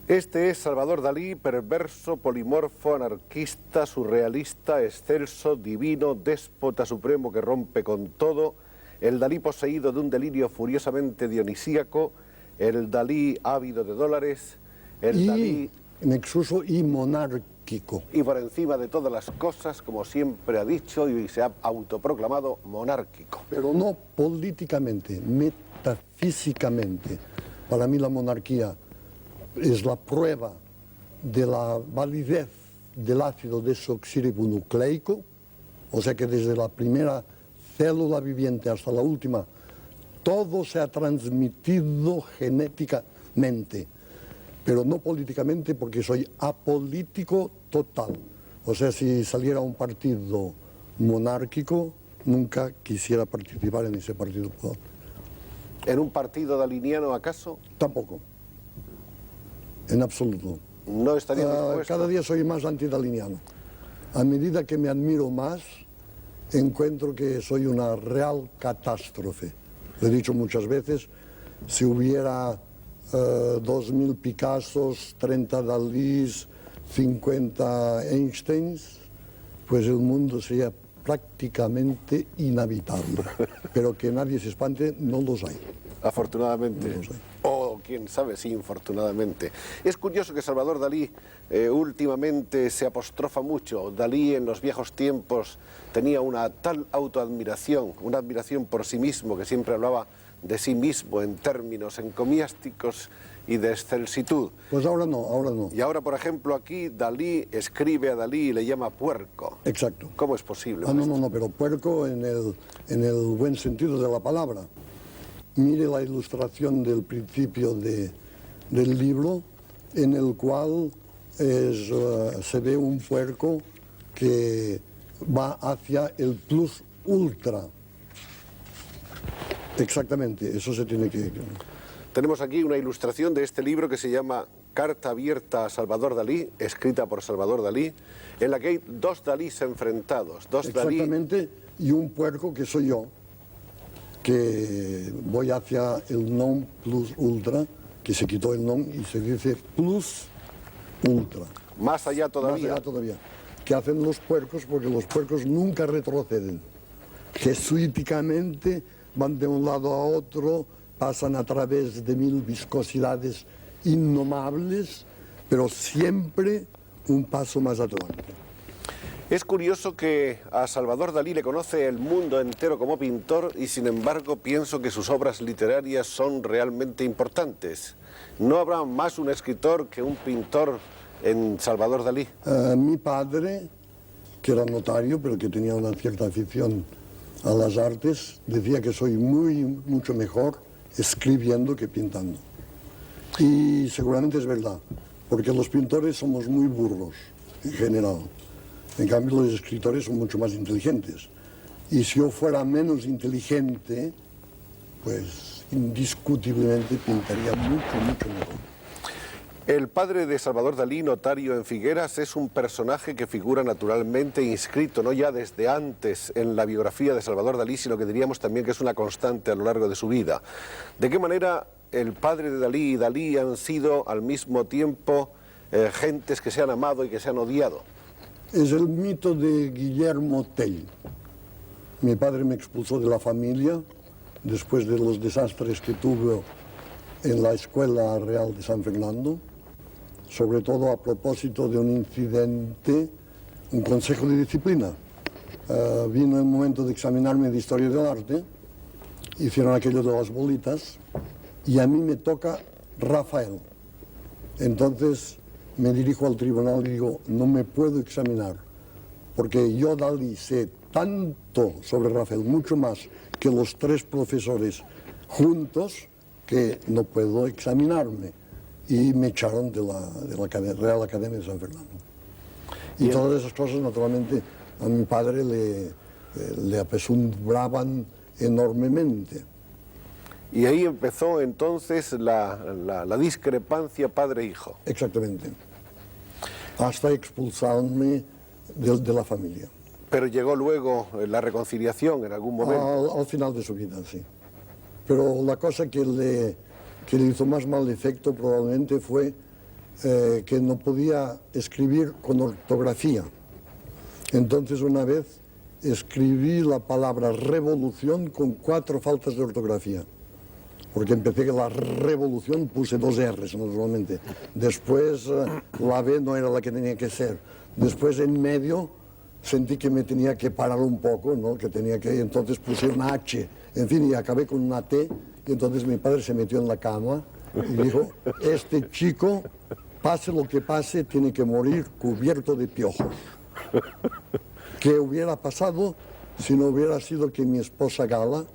Este es Salvador Dalí, perverso, polimorfo, anarquista, surrealista, excelso, divino, déspota supremo que rompe con todo, el Dalí poseído de un delirio furiosamente dionisíaco, el Dalí ávido de dólares, el Dalí nexuso y monárquico. Y por encima de todas las cosas, como siempre ha dicho y se ha autoproclamado, monárquico. Pero no políticamente, metafísicamente. Para mí la monarquía es la prueba de la validez del ácido desoxirribonucleico, o sea que desde la primera célula viviente hasta la última, todo se ha transmitido genéticamente, pero no políticamente porque soy apolítico total. O sea, si saliera un partido monárquico, nunca quisiera participar en ese partido. ¿En un partido daliniano acaso? Tampoco. En absoluto. No estaría dispuesto. Cada día soy más antidaliniano. A medida que me admiro más, encuentro que soy una real catástrofe. Lo he dicho muchas veces, si hubiera 2000 Picassos, 30 Dalís, 50 Einsteins, pues el mundo sería prácticamente inhabitable. Pero que nadie se espante, no los hay. Afortunadamente. No los hay. O quién sabe si infortunadamente. Es curioso que Salvador Dalí últimamente se apostrofa mucho. Dalí en los viejos tiempos tenía una tal autoadmiración, una admiración por sí mismo, que siempre hablaba de sí mismo en términos encomiásticos y de excelsitud. Pues ahora no, ahora no. Y ahora, por ejemplo, aquí Dalí escribe a Dalí y le llama puerco. Exacto. ¿Cómo es posible? No, pero puerco en el buen sentido de la palabra. Mire la ilustración del principio del libro, en el cual se ve un puerco que va hacia el plus ultra. Exactamente, eso se tiene que... Tenemos aquí una ilustración de este libro que se llama Carta abierta a Salvador Dalí, escrita por Salvador Dalí, en la que hay dos Dalís enfrentados. Exactamente, y un puerco que soy yo, que voy hacia el non plus ultra, que se quitó el non y se dice plus ultra. Más allá todavía. Más allá todavía. Que hacen los puercos, porque los puercos nunca retroceden. Jesuíticamente van de un lado a otro, pasan a través de 1000 viscosidades innomables, pero siempre un paso más adelante. Es curioso que a Salvador Dalí le conoce el mundo entero como pintor y sin embargo pienso que sus obras literarias son realmente importantes. ¿No habrá más un escritor que un pintor en Salvador Dalí? Mi padre, que era notario pero que tenía una cierta afición a las artes, decía que soy mucho mejor escribiendo que pintando. Y seguramente es verdad, porque los pintores somos muy burros en general. En cambio, los escritores son mucho más inteligentes. Y si yo fuera menos inteligente, pues indiscutiblemente pintaría mucho mejor. El padre de Salvador Dalí, notario en Figueras, es un personaje que figura naturalmente inscrito, no ya desde antes en la biografía de Salvador Dalí, sino que diríamos también que es una constante a lo largo de su vida. ¿De qué manera el padre de Dalí y Dalí han sido al mismo tiempo gentes que se han amado y que se han odiado? Es el mito de Guillermo Tell. Mi padre me expulsó de la familia después de los desastres que tuve en la Escuela Real de San Fernando, sobre todo a propósito de un incidente, un consejo de disciplina. Vino el momento de examinarme de Historia del Arte, hicieron aquello de las bolitas, y a mí me toca Rafael. Entonces me dirijo al tribunal y digo, no me puedo examinar, porque yo, Dalí, sé tanto sobre Rafael, mucho más que los 3 profesores juntos, que no puedo examinarme. Y me echaron de la Real Academia de San Fernando. Y todas esas cosas, naturalmente, a mi padre le apesumbraban enormemente. Y ahí empezó entonces la discrepancia padre-hijo. Exactamente. Hasta expulsarme de la familia. Pero llegó luego la reconciliación en algún momento. Al final de su vida, sí. Pero la cosa que le hizo más mal efecto probablemente fue que no podía escribir con ortografía. Entonces una vez escribí la palabra revolución con 4 faltas de ortografía. Porque empecé que la revolución puse 2 R's normalmente. Después la B no era la que tenía que ser. Después en medio sentí que me tenía que parar un poco, ¿no? Que tenía que, entonces puse una H. En fin, y acabé con una T. Y entonces mi padre se metió en la cama y dijo, este chico, pase lo que pase, tiene que morir cubierto de piojos. ¿Qué hubiera pasado si no hubiera sido que mi esposa Gala,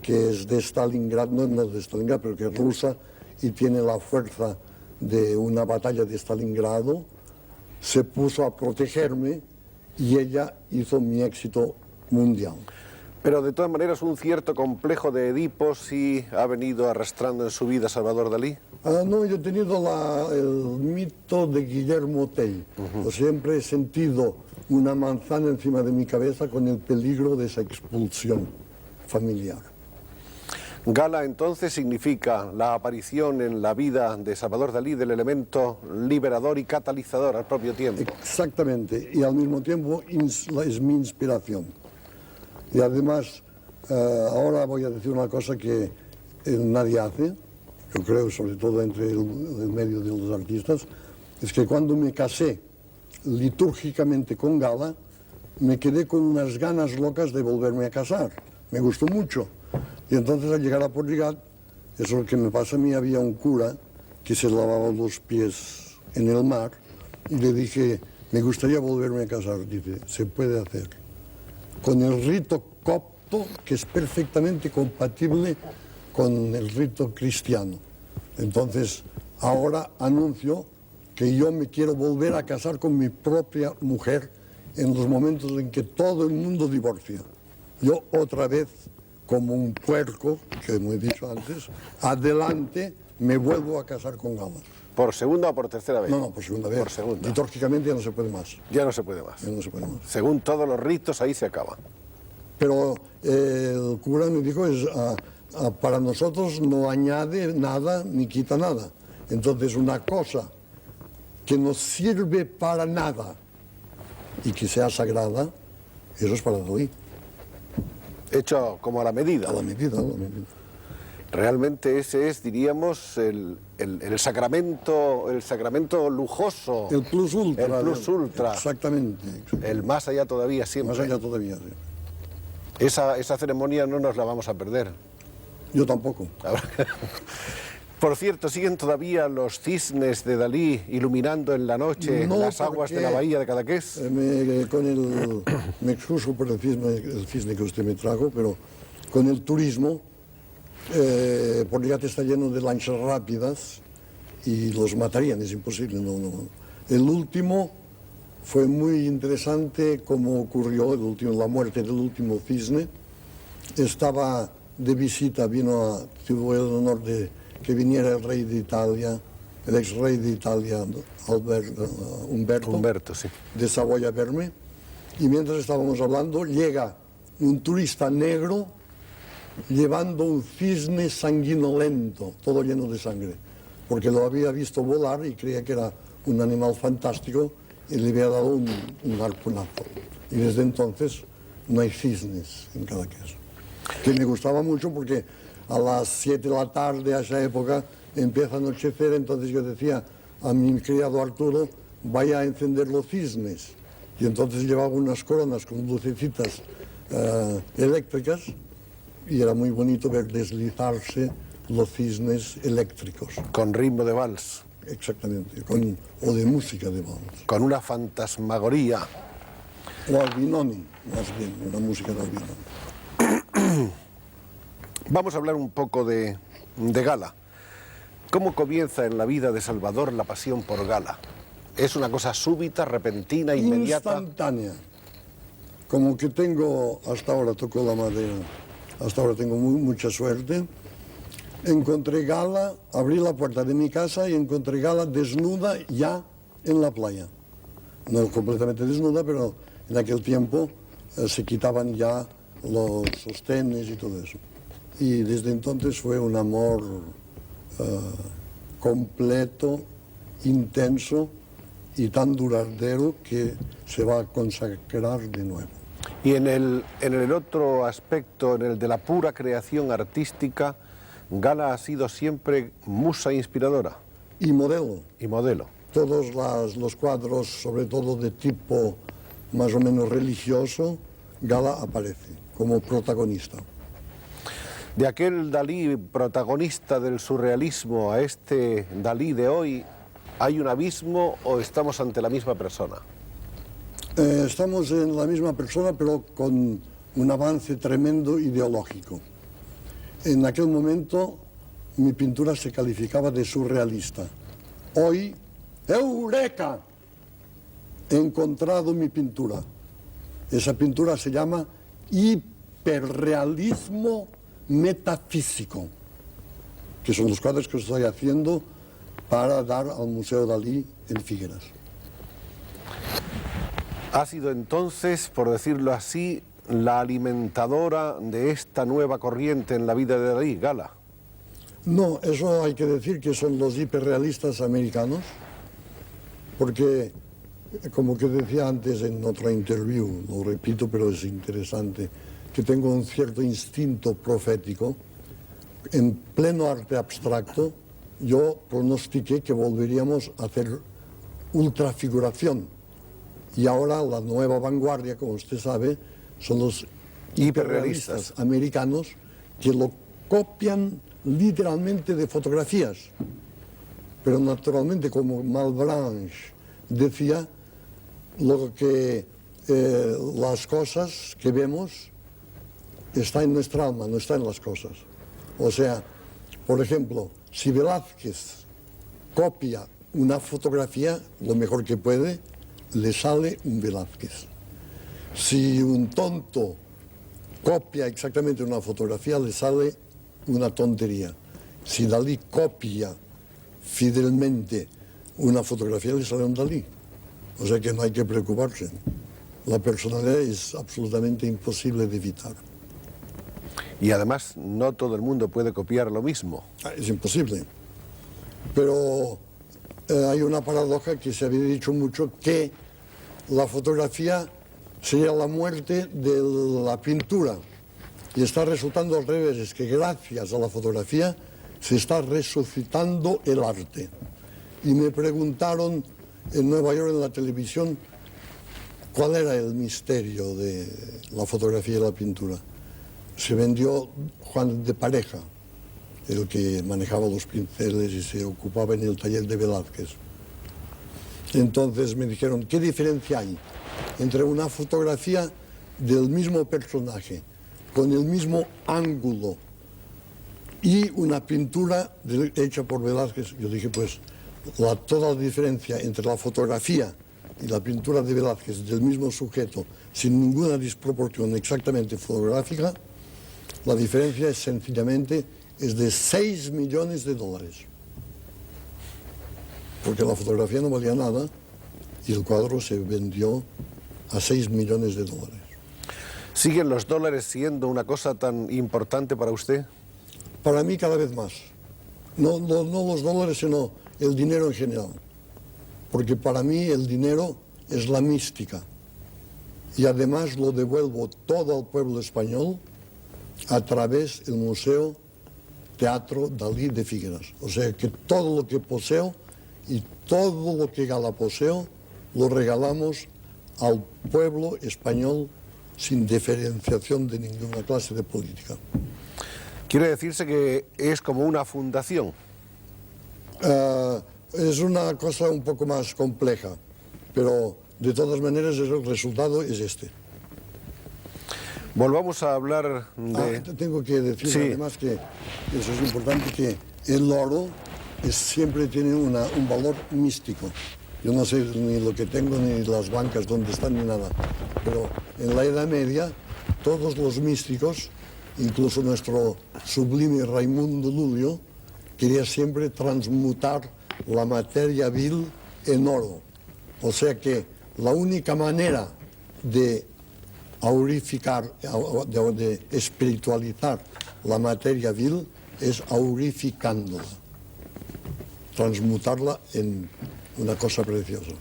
que es de Stalingrado, no de Stalingrado, pero que es rusa y tiene la fuerza de una batalla de Stalingrado, se puso a protegerme y ella hizo mi éxito mundial. Pero de todas maneras un cierto complejo de Edipo sí ha venido arrastrando en su vida Salvador Dalí. No, yo he tenido el mito de Guillermo Tell. Siempre he sentido una manzana encima de mi cabeza con el peligro de esa expulsión familiar. Gala entonces significa la aparición en la vida de Salvador Dalí del elemento liberador y catalizador al propio tiempo. Exactamente, y al mismo tiempo es mi inspiración. Y además, ahora voy a decir una cosa que nadie hace, yo creo, sobre todo entre el medio de los artistas, es que cuando me casé litúrgicamente con Gala, me quedé con unas ganas locas de volverme a casar. Me gustó mucho. Y entonces al llegar a Portugal, eso es lo que me pasa a mí, había un cura que se lavaba los pies en el mar y le dije, me gustaría volverme a casar. Dice, se puede hacer. Con el rito copto, que es perfectamente compatible con el rito cristiano. Entonces, ahora anuncio que yo me quiero volver a casar con mi propia mujer en los momentos en que todo el mundo divorcia. Yo otra vez, como un puerco, que me he dicho antes, adelante me vuelvo a casar con Gala. ¿Por segunda o por tercera vez? No, por segunda vez. Por segunda. Litúrgicamente ya no se puede más. Ya no se puede más. Ya no se puede más. Según todos los ritos, ahí se acaba. Pero el cura me dijo, para nosotros no añade nada ni quita nada. Entonces una cosa que no sirve para nada y que sea sagrada, eso es para Dalí. Hecho como a la medida. A la medida, a la medida. Realmente ese es, diríamos, el sacramento lujoso. El plus ultra. El plus ultra. Exactamente. El más allá todavía siempre. Más allá todavía, sí. Esa ceremonia no nos la vamos a perder. Yo tampoco. Por cierto, ¿siguen todavía los cisnes de Dalí iluminando en la noche las aguas de la bahía de Cadaqués? Me excuso por el cisne que usted me trajo, pero con el turismo, Portugal está lleno de lanchas rápidas y los matarían, es imposible. No. El último fue muy interesante como ocurrió, la muerte del último cisne. Estaba de visita, tuvo el honor de que viniera el rey de Italia, el ex rey de Italia, Humberto, sí. De Saboya a verme, y mientras estábamos hablando llega un turista negro llevando un cisne sanguinolento, todo lleno de sangre, porque lo había visto volar y creía que era un animal fantástico y le había dado un harpunazo. Y desde entonces no hay cisnes en Cadaqués, que me gustaba mucho porque a las 7 de la tarde, a esa época, empieza a anochecer, entonces yo decía a mi criado Arturo, vaya a encender los cisnes. Y entonces llevaba unas coronas con lucecitas eléctricas y era muy bonito ver deslizarse los cisnes eléctricos. Con ritmo de vals. Exactamente, o de música de vals. Con una fantasmagoría. O Albinoni, más bien, una música de Albinoni. Vamos a hablar un poco de Gala. ¿Cómo comienza en la vida de Salvador la pasión por Gala? ¿Es una cosa súbita, repentina, inmediata? Instantánea. Como que hasta ahora toco la madera, hasta ahora tengo mucha suerte. Encontré Gala, abrí la puerta de mi casa y encontré Gala desnuda ya en la playa. No completamente desnuda, pero en aquel tiempo se quitaban ya los sostenes y todo eso. Y desde entonces fue un amor completo intenso y tan duradero que se va a consagrar de nuevo. Y en el otro aspecto, en el de la pura creación artística, Gala ha sido siempre musa inspiradora. Y modelo. Y modelo. Todos los cuadros, sobre todo de tipo más o menos religioso, Gala aparece como protagonista. De aquel Dalí protagonista del surrealismo a este Dalí de hoy, ¿hay un abismo o estamos ante la misma persona? Estamos en la misma persona, pero con un avance tremendo ideológico. En aquel momento mi pintura se calificaba de surrealista. Hoy, ¡eureka! He encontrado mi pintura. Esa pintura se llama hiperrealismo metafísico, que son los cuadros que estoy haciendo para dar al Museo Dalí en Figueras. Ha sido entonces, por decirlo así, la alimentadora de esta nueva corriente en la vida de Dalí, Gala. No, eso hay que decir que son los hiperrealistas americanos, porque, como que decía antes en otra interview, lo repito, pero es interesante, que tengo un cierto instinto profético. En pleno arte abstracto, yo pronostiqué que volveríamos a hacer ultrafiguración. Y ahora la nueva vanguardia, como usted sabe, son los hiperrealistas americanos que lo copian literalmente de fotografías. Pero naturalmente, como Malebranche decía, las cosas que vemos está en nuestra alma, no está en las cosas. O sea, por ejemplo, si Velázquez copia una fotografía, lo mejor que puede, le sale un Velázquez. Si un tonto copia exactamente una fotografía, le sale una tontería. Si Dalí copia fidelmente una fotografía, le sale un Dalí. O sea que no hay que preocuparse. La personalidad es absolutamente imposible de evitar. Y además no todo el mundo puede copiar lo mismo. Es imposible. Pero hay una paradoja que se había dicho mucho, que la fotografía sería la muerte de la pintura. Y está resultando al revés, es que gracias a la fotografía se está resucitando el arte. Y me preguntaron en Nueva York en la televisión cuál era el misterio de la fotografía y la pintura. Se vendió Juan de Pareja, el que manejaba los pinceles y se ocupaba en el taller de Velázquez. Entonces me dijeron, ¿qué diferencia hay entre una fotografía del mismo personaje, con el mismo ángulo, y una pintura hecha por Velázquez? Yo dije, pues toda la diferencia entre la fotografía y la pintura de Velázquez del mismo sujeto, sin ninguna disproporción exactamente fotográfica, la diferencia es sencillamente de $6 millones. Porque la fotografía no valía nada y el cuadro se vendió a $6 millones. ¿Siguen los dólares siendo una cosa tan importante para usted? Para mí cada vez más. No los dólares, sino el dinero en general. Porque para mí el dinero es la mística. Y además lo devuelvo todo al pueblo español a través del Museo Teatro Dalí de Figueras. O sea que todo lo que poseo y todo lo que Gala poseo lo regalamos al pueblo español sin diferenciación de ninguna clase de política. ¿Quiere decirse que es como una fundación? Es una cosa un poco más compleja, pero de todas maneras el resultado es este. Volvamos a hablar de... Tengo que decir además que eso es importante, que el oro siempre tiene un valor místico. Yo no sé ni lo que tengo, ni las bancas donde están, ni nada. Pero en la Edad Media, todos los místicos, incluso nuestro sublime Raimundo Lulio, quería siempre transmutar la materia vil en oro. O sea que la única manera de aurificar, de espiritualizar la materia vil es aurificándola, transmutarla en una cosa preciosa.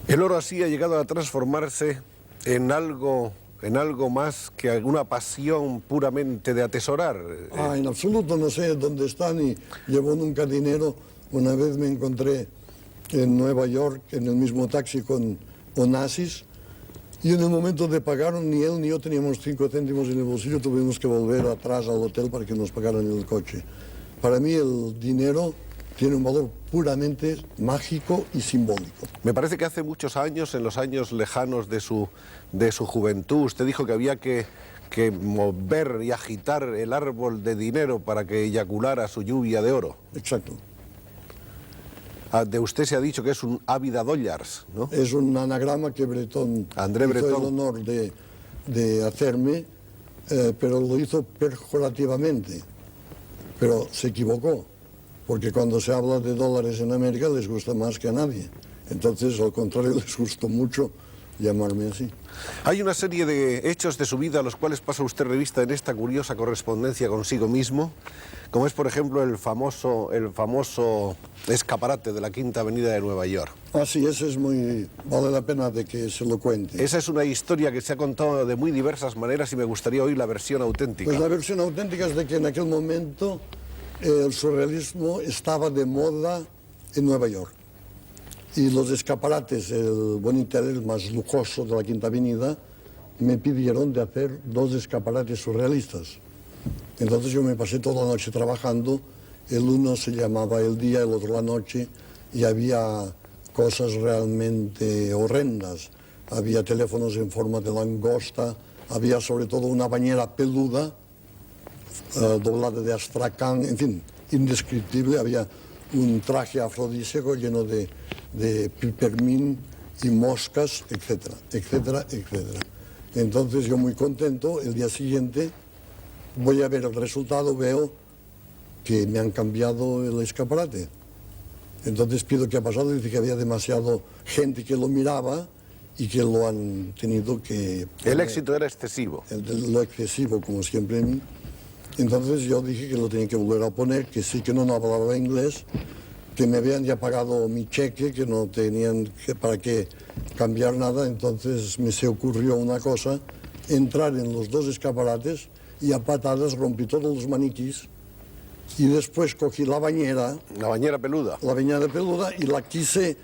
El oro así ha llegado a transformarse en algo más que alguna pasión puramente de atesorar. En absoluto no sé dónde está ni llevo nunca dinero. Una vez me encontré en Nueva York en el mismo taxi con Onassis y en el momento de pagar ni él ni yo teníamos 5 céntimos en el bolsillo, tuvimos que volver atrás al hotel para que nos pagaran el coche. Para mí el dinero tiene un valor puramente mágico y simbólico. Me parece que hace muchos años, en los años lejanos de su juventud, usted dijo que había que mover y agitar el árbol de dinero para que eyaculara su lluvia de oro. Exacto. De usted se ha dicho que es un ávida dollars, ¿no? Es un anagrama que Bretón André hizo Breton. el honor de hacerme, pero lo hizo pejorativamente. Pero se equivocó, porque cuando se habla de dólares en América les gusta más que a nadie. Entonces, al contrario, les gustó mucho llamarme así. Hay una serie de hechos de su vida a los cuales pasa usted revista en esta curiosa correspondencia consigo mismo, como es, por ejemplo, el famoso escaparate de la Quinta Avenida de Nueva York. Sí, ese es muy... vale la pena de que se lo cuente. Esa es una historia que se ha contado de muy diversas maneras y me gustaría oír la versión auténtica. Pues la versión auténtica es de que en aquel momento el surrealismo estaba de moda en Nueva York. Y los escaparates, el Bonita, el más lujoso de la Quinta Avenida, me pidieron de hacer 2 escaparates surrealistas. Entonces yo me pasé toda la noche trabajando, el uno se llamaba El Día, el otro La Noche, y había cosas realmente horrendas. Había teléfonos en forma de langosta, había sobre todo una bañera peluda, doblada de astracán, en fin, indescriptible. Había un traje afrodisíaco lleno de pipermín y moscas, etcétera, etcétera, etcétera. Entonces yo muy contento, el día siguiente voy a ver el resultado, veo que me han cambiado el escaparate. Entonces pido qué ha pasado y dice que había demasiado gente que lo miraba y que lo han tenido que... El éxito era excesivo. Lo excesivo, como siempre en mí. Entonces yo dije que lo tenía que volver a poner, que sí que no hablaba inglés, que me habían ya pagado mi cheque, que no tenían para qué cambiar nada. Entonces me se ocurrió una cosa, entrar en los 2 escaparates y a patadas rompí todos los maniquís y después cogí la bañera... La bañera peluda. La bañera peluda y la quise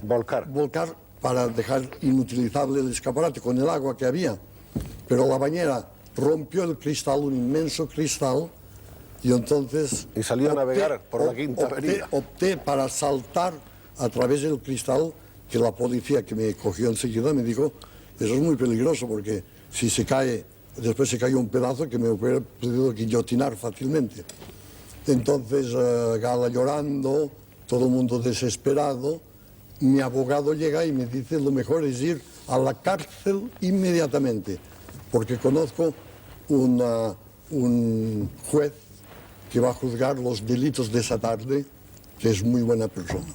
volcar para dejar inutilizable el escaparate con el agua que había. Pero la bañera rompió el cristal, un inmenso cristal, y entonces... Y salió a navegar por la Quinta Avenida. Opté para saltar a través del cristal, que la policía que me cogió enseguida me dijo, eso es muy peligroso porque si se cae, después se cayó un pedazo que me hubiera podido guillotinar fácilmente. Entonces, Gala llorando, todo el mundo desesperado, mi abogado llega y me dice, lo mejor es ir a la cárcel inmediatamente, porque conozco un juez que va a juzgar los delitos de esa tarde, que es muy buena persona.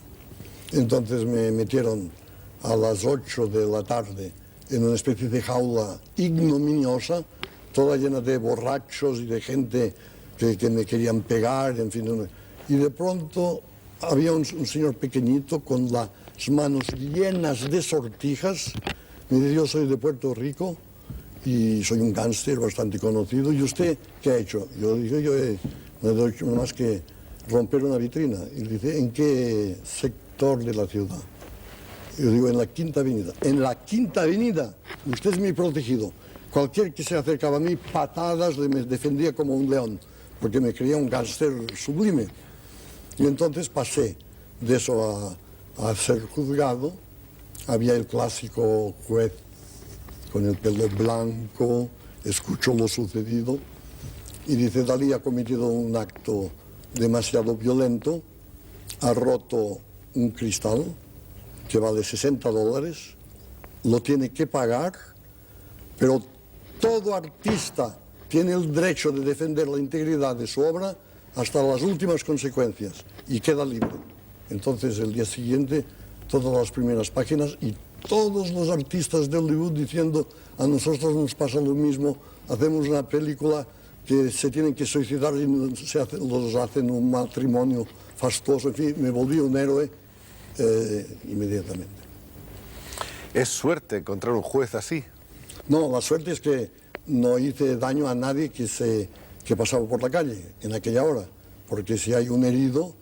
Entonces me metieron a las 8 de la tarde en una especie de jaula ignominiosa, toda llena de borrachos y de gente que me querían pegar, en fin. Y de pronto había un señor pequeñito con las manos llenas de sortijas. Me dice, yo soy de Puerto Rico y soy un gángster bastante conocido. ¿Y usted qué ha hecho? Yo dije, no he hecho más que romper una vitrina. Y dice, ¿en qué sector de la ciudad? Yo digo, en la Quinta Avenida. En la Quinta Avenida, usted es mi protegido. Cualquier que se acercaba a mí, patadas, me defendía como un león, porque me creía un gángster sublime. Y entonces pasé de eso a ser juzgado. Había el clásico juez con el pelo blanco, escuchó lo sucedido y dice, Dalí ha cometido un acto demasiado violento, ha roto un cristal que vale $60, lo tiene que pagar, pero todo artista tiene el derecho de defender la integridad de su obra hasta las últimas consecuencias y queda libre. Entonces el día siguiente todas las primeras páginas y todos los artistas de Hollywood diciendo, a nosotros nos pasa lo mismo, hacemos una película que se tienen que suicidar y los hacen un matrimonio fastuoso. En fin, me volví un héroe inmediatamente. Es suerte encontrar un juez así. No, la suerte es que no hice daño a nadie que pasaba por la calle en aquella hora, porque si hay un herido,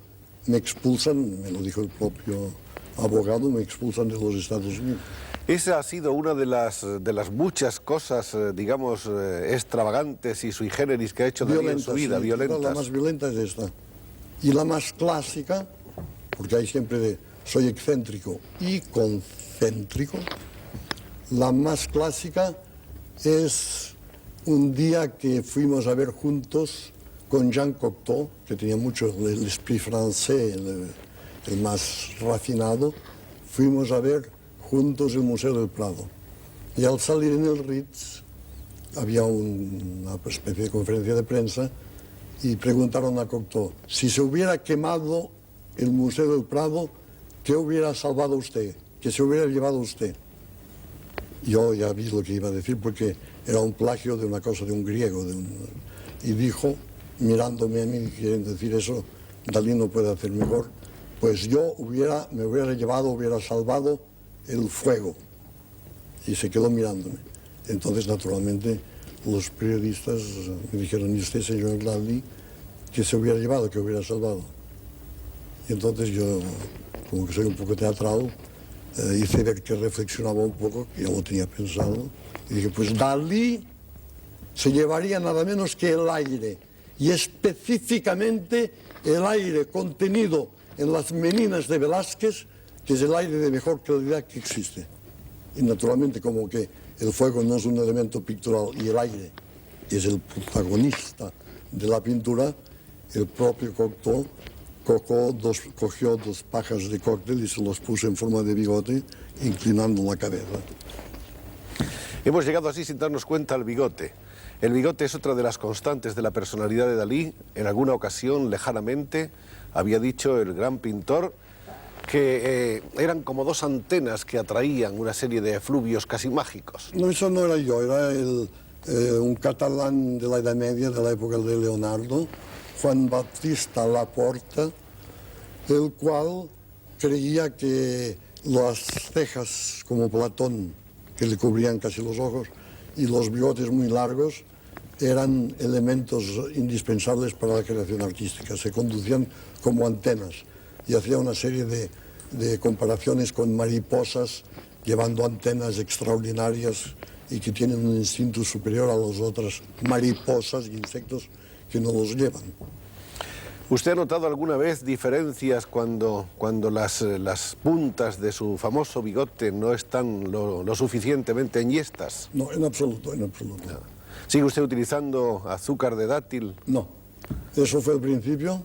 me expulsan, me lo dijo el propio abogado, me expulsan de los Estados Unidos. Esa ha sido una de las muchas cosas, digamos, extravagantes y sui generis que ha hecho Dalí en su vida, sí, violentas. La más violenta es esta. Y la más clásica, porque hay siempre de soy excéntrico y concéntrico, la más clásica es un día que fuimos a ver juntos con Jean Cocteau, que tenía mucho el esprit francés, el más refinado, fuimos a ver juntos el Museo del Prado. Y al salir en el Ritz había una especie de conferencia de prensa y preguntaron a Cocteau, si se hubiera quemado el Museo del Prado, ¿qué hubiera salvado usted? ¿Qué se hubiera llevado usted? Yo ya vi lo que iba a decir porque era un plagio de una cosa de un griego. Y dijo, mirándome a mí, quieren decir eso, Dalí no puede hacer mejor, pues yo me hubiera salvado el fuego. Y se quedó mirándome. Entonces, naturalmente, los periodistas me dijeron, ¿y usted, señor Dalí, qué se hubiera llevado, qué hubiera salvado? Y entonces yo, como que soy un poco teatral, hice ver que reflexionaba un poco, que ya lo tenía pensado, y dije, pues Dalí se llevaría nada menos que el aire, y específicamente el aire contenido en las meninas de Velázquez, que es el aire de mejor calidad que existe. Y naturalmente, como que el fuego no es un elemento pictural y el aire es el protagonista de la pintura, el propio Cocteau cogió dos pajas de cóctel y se los puso en forma de bigote, inclinando la cabeza. Hemos llegado así sin darnos cuenta al bigote. El bigote es otra de las constantes de la personalidad de Dalí. En alguna ocasión, lejanamente, había dicho el gran pintor que eran como dos antenas que atraían una serie de efluvios casi mágicos. No, eso no era yo, era un catalán de la Edad Media, de la época de Leonardo, Juan Baptista Laporta, el cual creía que las cejas, como Platón, que le cubrían casi los ojos, y los bigotes muy largos, eran elementos indispensables para la creación artística. Se conducían como antenas y hacía una serie de comparaciones con mariposas llevando antenas extraordinarias y que tienen un instinto superior a las otras mariposas y insectos que no los llevan. ¿Usted ha notado alguna vez diferencias cuando las puntas de su famoso bigote no están lo suficientemente enhiestas? No, en absoluto, en absoluto. No. ¿Sigue usted utilizando azúcar de dátil? No, eso fue el principio,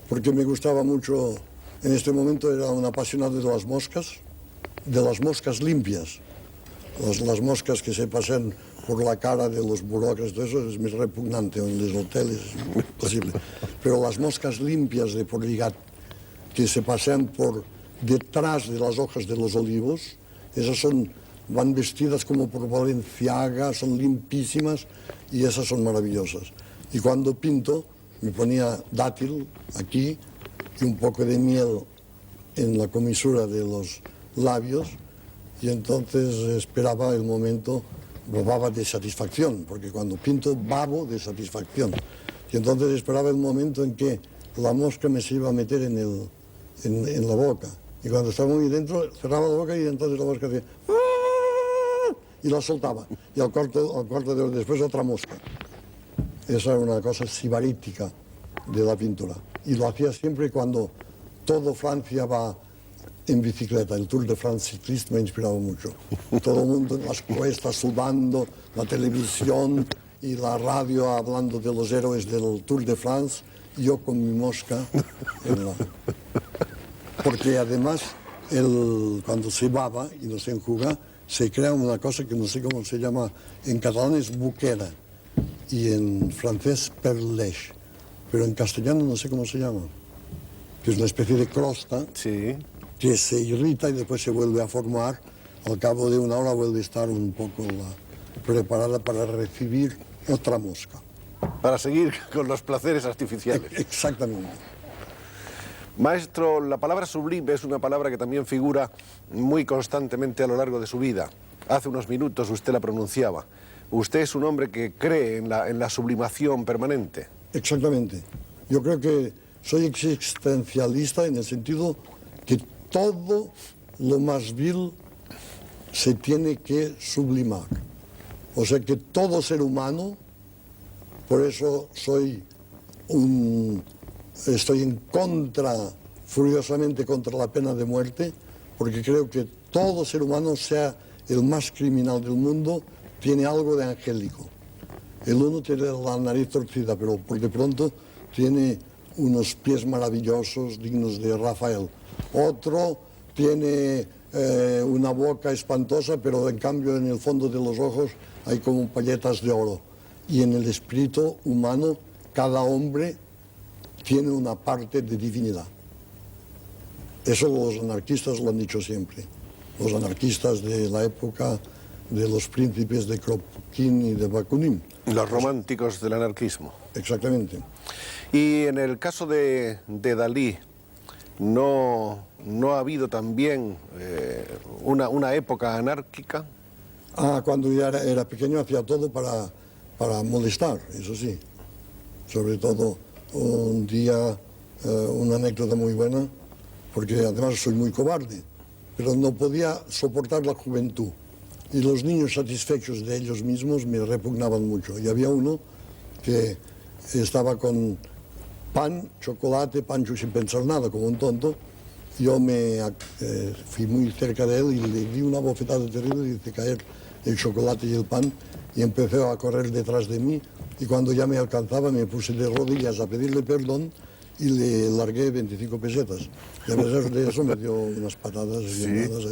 porque me gustaba mucho, en este momento era un apasionado de las moscas limpias. Las moscas que se pasan por la cara de los burócratas, todo eso es muy repugnante en los hoteles, es imposible. Pero las moscas limpias de Porligat, que se pasean por detrás de las hojas de los olivos, esas van vestidas como por Valenciaga, son limpísimas y esas son maravillosas. Y cuando pinto, me ponía dátil aquí y un poco de miel en la comisura de los labios, y entonces esperaba el momento, bababa de satisfacción, porque cuando pinto babo de satisfacción. Y entonces esperaba el momento en que la mosca me se iba a meter en la boca. Y cuando estaba muy dentro, cerraba la boca y entonces la mosca hacía ¡ah! Y la soltaba. Y al cuarto de hora después otra mosca. Esa era una cosa sibarítica de la pintura. Y lo hacía siempre cuando todo Francia va en bicicleta. El Tour de France ciclista me ha inspirado mucho. Todo el mundo en las cuestas sudando, la televisión y la radio hablando de los héroes del Tour de France, y yo con mi mosca. Porque además, cuando se baba y no se enjuga, se crea una cosa que no sé cómo se llama, en catalán es buquera y en francés perlèche, pero en castellano no sé cómo se llama, que es una especie de crosta. Sí. Que se irrita y después se vuelve a formar. Al cabo de una hora vuelve a estar un poco preparada para recibir otra mosca. Para seguir con los placeres artificiales. Exactamente. Maestro, la palabra sublime es una palabra que también figura muy constantemente a lo largo de su vida. Hace unos minutos usted la pronunciaba. Usted es un hombre que cree en la sublimación permanente. Exactamente. Yo creo que soy existencialista en el sentido que todo lo más vil se tiene que sublimar. O sea que todo ser humano, por eso estoy en contra, furiosamente contra la pena de muerte, porque creo que todo ser humano, sea el más criminal del mundo, tiene algo de angélico. El uno tiene la nariz torcida, pero por de pronto tiene unos pies maravillosos, dignos de Rafael. Otro tiene una boca espantosa, pero en cambio en el fondo de los ojos hay como palletas de oro. Y en el espíritu humano, cada hombre tiene una parte de divinidad. Eso los anarquistas lo han dicho siempre. Los anarquistas de la época de los príncipes de Kropotkin y de Bakunin. Los románticos del anarquismo. Exactamente. Y en el caso de Dalí, ¿no ha habido también una época anárquica? Cuando ya era pequeño hacía todo para molestar, eso sí. Sobre todo un día, una anécdota muy buena, porque además soy muy cobarde, pero no podía soportar la juventud. Y los niños satisfechos de ellos mismos me repugnaban mucho. Y había uno que estaba con pan, chocolate, pancho sin pensar nada, como un tonto. Yo fui muy cerca de él y le di una bofetada terrible y hice caer el chocolate y el pan y empezó a correr detrás de mí. Y cuando ya me alcanzaba me puse de rodillas a pedirle perdón y le largué 25 pesetas. Y a pesar de eso me dio unas patadas. Sí. Llamadas.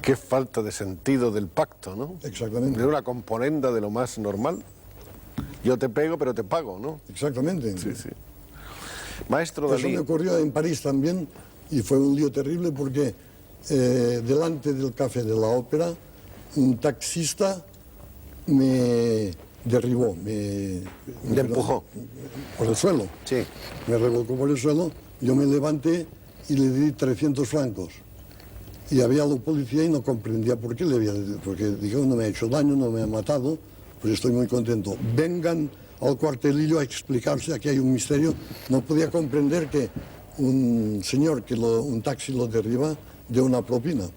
Qué falta de sentido del pacto, ¿no? Exactamente. De una componenda de lo más normal. Yo te pego, pero te pago, ¿no? Exactamente. Sí, sí. Maestro Dalí. Eso me ocurrió en París también y fue un lío terrible porque delante del café de la ópera un taxista me derribó, me empujó por el suelo. Sí. Me revolcó por el suelo, yo me levanté y le di 300 francos. Y había la policía y no comprendía por qué le había, porque dijo, no me ha hecho daño, no me ha matado, pues estoy muy contento. Vengan al cuartelillo a explicarse, aquí hay un misterio. No podía comprender que un señor un taxi lo derriba de una propina.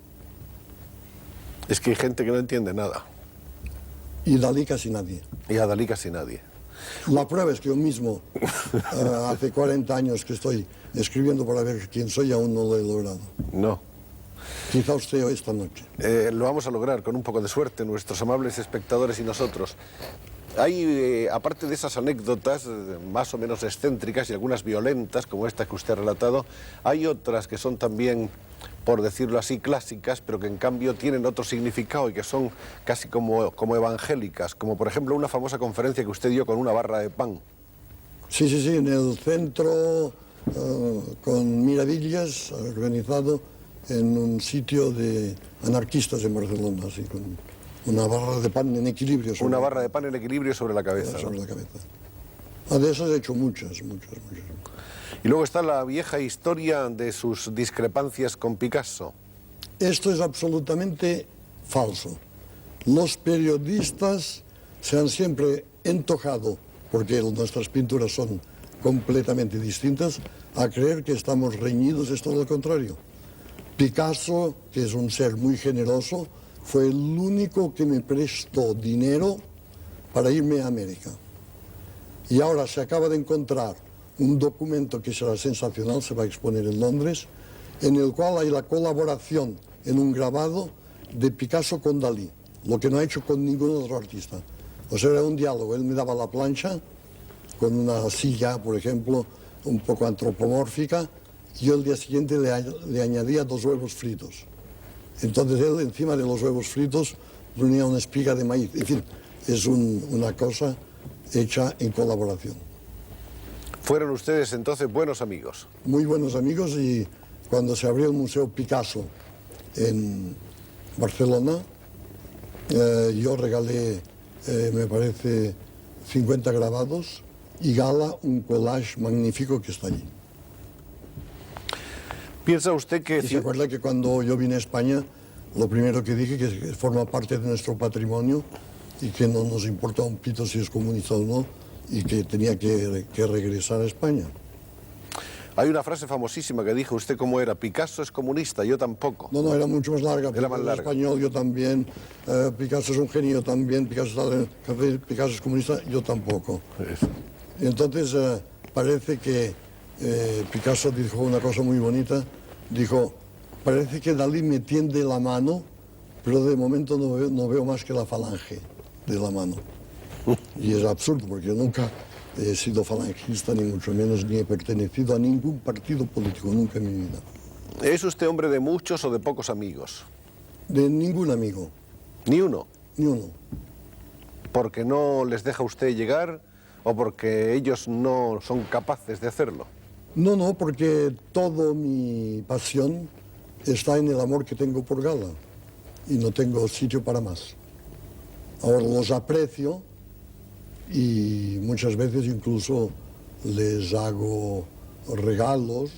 Es que hay gente que no entiende nada. Y Dalí casi nadie. Y a Dalí casi nadie. La prueba es que yo mismo, hace 40 años que estoy escribiendo para ver quién soy, aún no lo he logrado. No. Quizá usted esta noche. Lo vamos a lograr con un poco de suerte, nuestros amables espectadores y nosotros. Hay, aparte de esas anécdotas más o menos excéntricas y algunas violentas, como esta que usted ha relatado, hay otras que son también, por decirlo así, clásicas, pero que en cambio tienen otro significado y que son casi como evangélicas, como por ejemplo una famosa conferencia que usted dio con una barra de pan. Sí, en el centro, con Miravillas, organizado en un sitio de anarquistas en Barcelona, así, con una barra de pan en equilibrio. Una barra de pan en equilibrio sobre la cabeza. Sobre la cabeza. De esas he hecho muchas. Y luego está la vieja historia de sus discrepancias con Picasso. Esto es absolutamente falso. Los periodistas se han siempre entojado, porque nuestras pinturas son completamente distintas, a creer que estamos reñidos. Es todo lo contrario. Picasso, que es un ser muy generoso, fue el único que me prestó dinero para irme a América. Y ahora se acaba de encontrar un documento que será sensacional, se va a exponer en Londres, en el cual hay la colaboración en un grabado de Picasso con Dalí, lo que no ha hecho con ningún otro artista. O sea, era un diálogo, él me daba la plancha, con una silla, por ejemplo, un poco antropomórfica, y yo el día siguiente le añadía 2 huevos fritos. Entonces él, encima de los huevos fritos, ponía una espiga de maíz. En fin, es una cosa hecha en colaboración. ¿Fueron ustedes entonces buenos amigos? Muy buenos amigos, y cuando se abrió el Museo Picasso en Barcelona, yo regalé, me parece, 50 grabados y Gala un collage magnífico que está allí. ¿Piensa usted que... Y se acuerda que cuando yo vine a España, lo primero que dije que forma parte de nuestro patrimonio y que no nos importa un pito si es comunista o no y que tenía que regresar a España. Hay una frase famosísima que dijo usted, ¿cómo era? Picasso es comunista, yo tampoco. No, era mucho más larga. Era más larga. Español, yo también. Picasso es un genio, también. Picasso es comunista, yo tampoco. Eso. Y entonces parece que Picasso dijo una cosa muy bonita. Dijo, parece que Dalí me tiende la mano, pero de momento no veo más que la falange de la mano. Y es absurdo, porque yo nunca he sido falangista, ni mucho menos, ni he pertenecido a ningún partido político, nunca en mi vida. ¿Es usted hombre de muchos o de pocos amigos? De ningún amigo, Ni uno. ni uno. ¿Porque no les deja usted llegar o porque ellos no son capaces de hacerlo? No, porque toda mi pasión está en el amor que tengo por Gala y no tengo sitio para más. Ahora los aprecio y muchas veces incluso les hago regalos,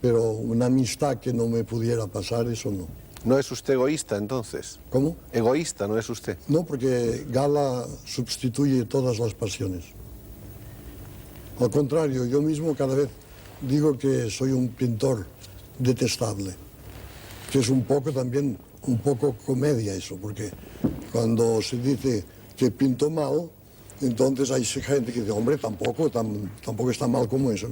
pero una amistad que no me pudiera pasar, eso no. ¿No es usted egoísta entonces? ¿Cómo? Egoísta, ¿no es usted? No, porque Gala sustituye todas las pasiones. Al contrario, yo mismo cada vez digo que soy un pintor detestable, que es un poco también, un poco comedia eso, porque cuando se dice que pinto mal, entonces hay gente que dice, hombre, tampoco está mal como eso.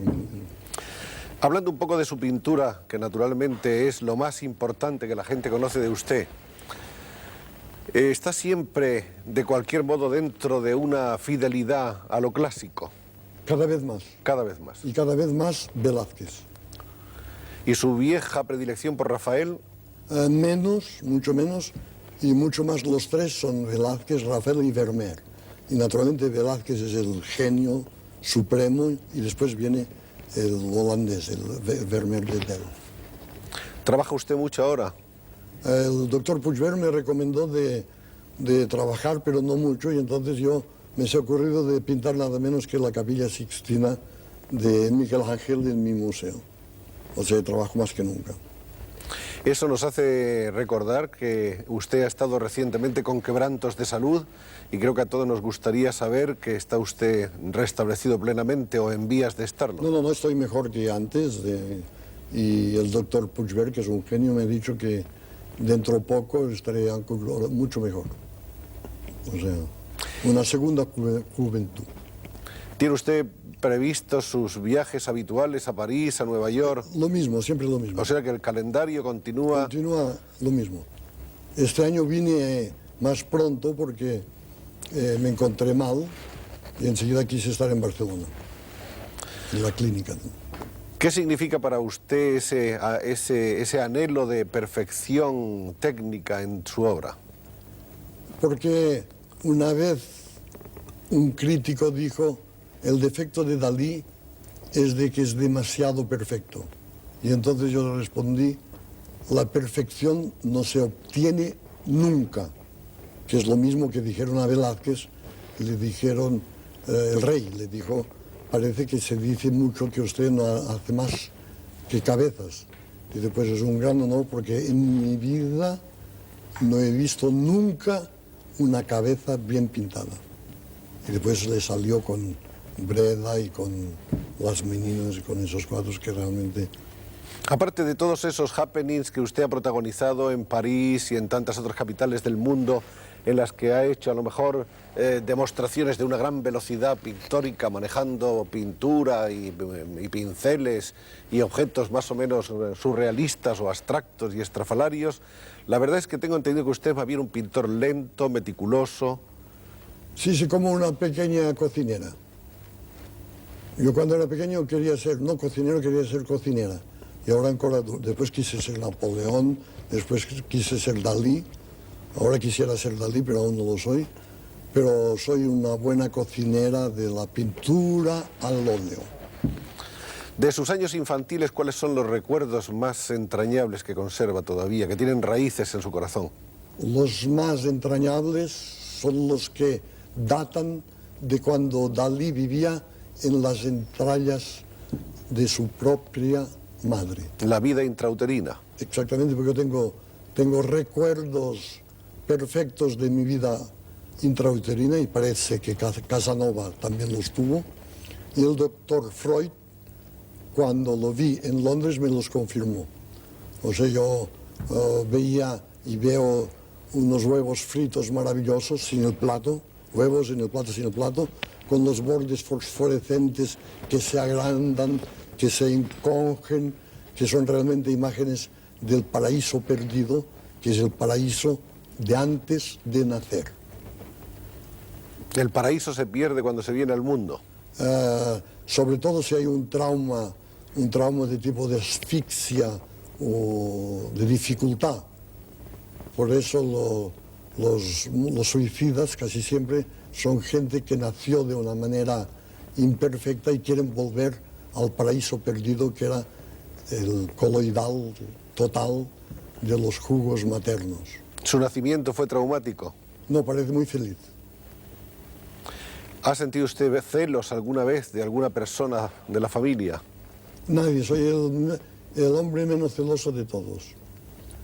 Hablando un poco de su pintura, que naturalmente es lo más importante que la gente conoce de usted, está siempre, de cualquier modo, dentro de una fidelidad a lo clásico. Cada vez más. Cada vez más. Y cada vez más Velázquez. ¿Y su vieja predilección por Rafael? Menos, mucho menos, y mucho más los tres son Velázquez, Rafael y Vermeer. Y naturalmente Velázquez es el genio supremo y después viene el holandés, el Vermeer de Del. ¿Trabaja usted mucho ahora? El doctor Puigvert me recomendó de trabajar, pero no mucho, y entonces me se ha ocurrido de pintar nada menos que la Capilla Sixtina de Miguel Ángel en mi museo. O sea, trabajo más que nunca. Eso nos hace recordar que usted ha estado recientemente con quebrantos de salud y creo que a todos nos gustaría saber que está usted restablecido plenamente o en vías de estarlo. No, estoy mejor que antes. Y el doctor Puigvert, que es un genio, me ha dicho que dentro de poco estaré mucho mejor. O sea, una segunda juventud. ¿Tiene usted previstos sus viajes habituales a París, a Nueva York? Lo mismo, siempre lo mismo. O sea que el calendario continúa... Continúa lo mismo. Este año vine más pronto porque me encontré mal y enseguida quise estar en Barcelona, en la clínica. ¿Qué significa para usted ese anhelo de perfección técnica en su obra? Porque una vez un crítico dijo, el defecto de Dalí es de que es demasiado perfecto. Y entonces yo le respondí, la perfección no se obtiene nunca, que es lo mismo que dijeron a Velázquez, le dijeron, el rey le dijo, parece que se dice mucho que usted no hace más que cabezas. Y después es un gran honor porque en mi vida no he visto nunca una cabeza bien pintada. Y después le salió con Breda y con Las Meninas y con esos cuadros que realmente... Aparte de todos esos happenings que usted ha protagonizado en París y en tantas otras capitales del mundo, en las que ha hecho a lo mejor demostraciones de una gran velocidad pictórica, manejando pintura y pinceles y objetos más o menos surrealistas o abstractos y estrafalarios, la verdad es que tengo entendido que usted es más bien un pintor lento, meticuloso. Sí, como una pequeña cocinera. Yo cuando era pequeño quería ser, no cocinero, quería ser cocinera. Y ahora después quise ser Napoleón, después quise ser Dalí. Ahora quisiera ser Dalí, pero aún no lo soy. Pero soy una buena cocinera de la pintura al óleo. De sus años infantiles, ¿cuáles son los recuerdos más entrañables que conserva todavía, que tienen raíces en su corazón? Los más entrañables son los que datan de cuando Dalí vivía en las entrañas de su propia madre. La vida intrauterina. Exactamente, porque yo tengo recuerdos perfectos de mi vida intrauterina y parece que Casanova también los tuvo. Y el doctor Freud, cuando lo vi en Londres, me los confirmó. O sea, yo veía y veo unos huevos fritos maravillosos sin el plato, huevos en el plato sin el plato, con los bordes fosforescentes que se agrandan, que se encogen, que son realmente imágenes del paraíso perdido, que es el paraíso de antes de nacer. El paraíso se pierde cuando se viene al mundo. Sobre todo si hay un trauma de tipo de asfixia o de dificultad. Por eso los suicidas casi siempre son gente que nació de una manera imperfecta y quieren volver al paraíso perdido que era el coloidal total de los jugos maternos. ¿Su nacimiento fue traumático? No, parece muy feliz. ¿Ha sentido usted celos alguna vez de alguna persona de la familia? Nadie, soy el hombre menos celoso de todos.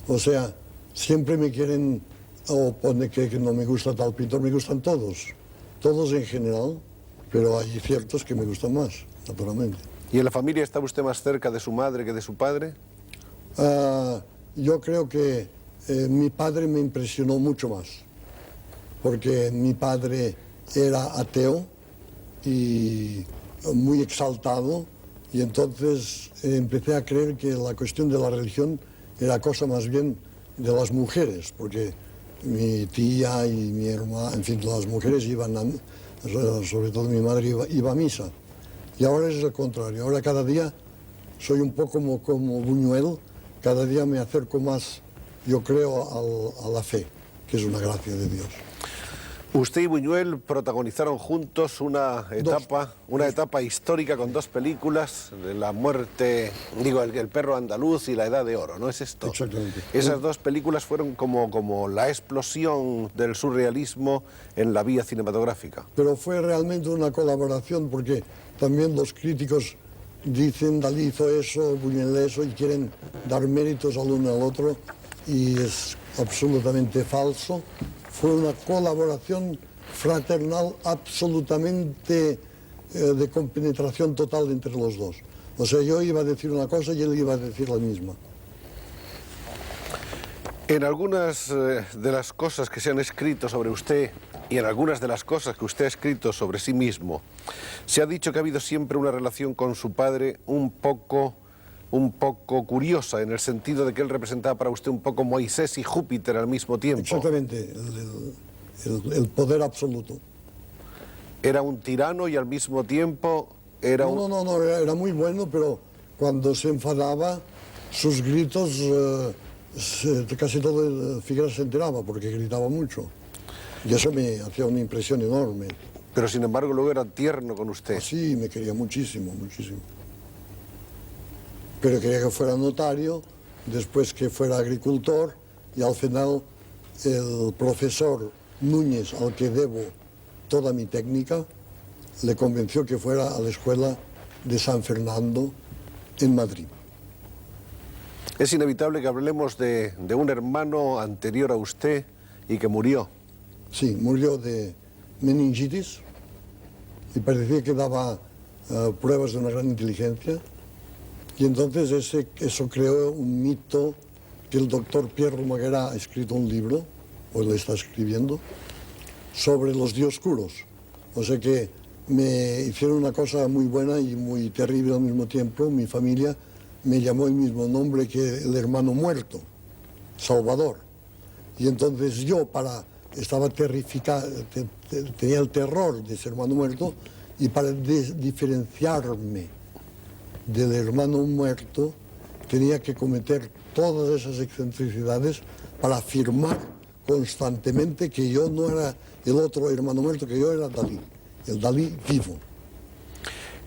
O sea, siempre me quieren, o pone que no me gusta tal pintor, me gustan todos en general, pero hay ciertos que me gustan más, naturalmente. ¿Y en la familia está usted más cerca de su madre que de su padre? Yo creo que mi padre me impresionó mucho más, porque mi padre era ateo y muy exaltado, y entonces empecé a creer que la cuestión de la religión era cosa más bien de las mujeres, porque mi tía y mi hermana, en fin, las mujeres iban, sobre todo mi madre iba a misa. Y ahora es el contrario, ahora cada día soy un poco como Buñuel, cada día me acerco más, yo creo, a la fe, que es una gracia de Dios. Usted y Buñuel protagonizaron juntos una etapa histórica con dos películas, de la muerte, digo, el perro andaluz y La Edad de Oro, ¿no es esto? Exactamente. Esas dos películas fueron como la explosión del surrealismo en la vía cinematográfica. Pero fue realmente una colaboración, porque también los críticos dicen Dalí hizo eso, Buñuel eso, y quieren dar méritos al uno al otro, y es absolutamente falso. Fue una colaboración fraternal absolutamente de compenetración total entre los dos. O sea, yo iba a decir una cosa y él iba a decir la misma. En algunas de las cosas que se han escrito sobre usted y en algunas de las cosas que usted ha escrito sobre sí mismo, se ha dicho que ha habido siempre una relación con su padre un poco curiosa, en el sentido de que él representaba para usted un poco Moisés y Júpiter al mismo tiempo. Exactamente, el poder absoluto. Era un tirano y al mismo tiempo era No, era muy bueno, pero cuando se enfadaba, sus gritos, casi todo Figueras se enteraba, porque gritaba mucho. Y eso me hacía una impresión enorme. Pero sin embargo luego era tierno con usted. Sí, me quería muchísimo, muchísimo. Pero quería que fuera notario, después que fuera agricultor, y al final el profesor Núñez, al que debo toda mi técnica, le convenció que fuera a la escuela de San Fernando en Madrid. Es inevitable que hablemos de un hermano anterior a usted y que murió. Sí, murió de meningitis y parecía que daba pruebas de una gran inteligencia. Y entonces eso creó un mito que el doctor Pierre Romaguera ha escrito un libro, o le está escribiendo, sobre los dioscuros. O sea que me hicieron una cosa muy buena y muy terrible al mismo tiempo. Mi familia me llamó el mismo nombre que el hermano muerto, Salvador. Y entonces yo estaba terrificado, tenía el terror de ese hermano muerto, y para diferenciarme del hermano muerto, tenía que cometer todas esas excentricidades para afirmar constantemente que yo no era el otro hermano muerto, que yo era Dalí, el Dalí vivo.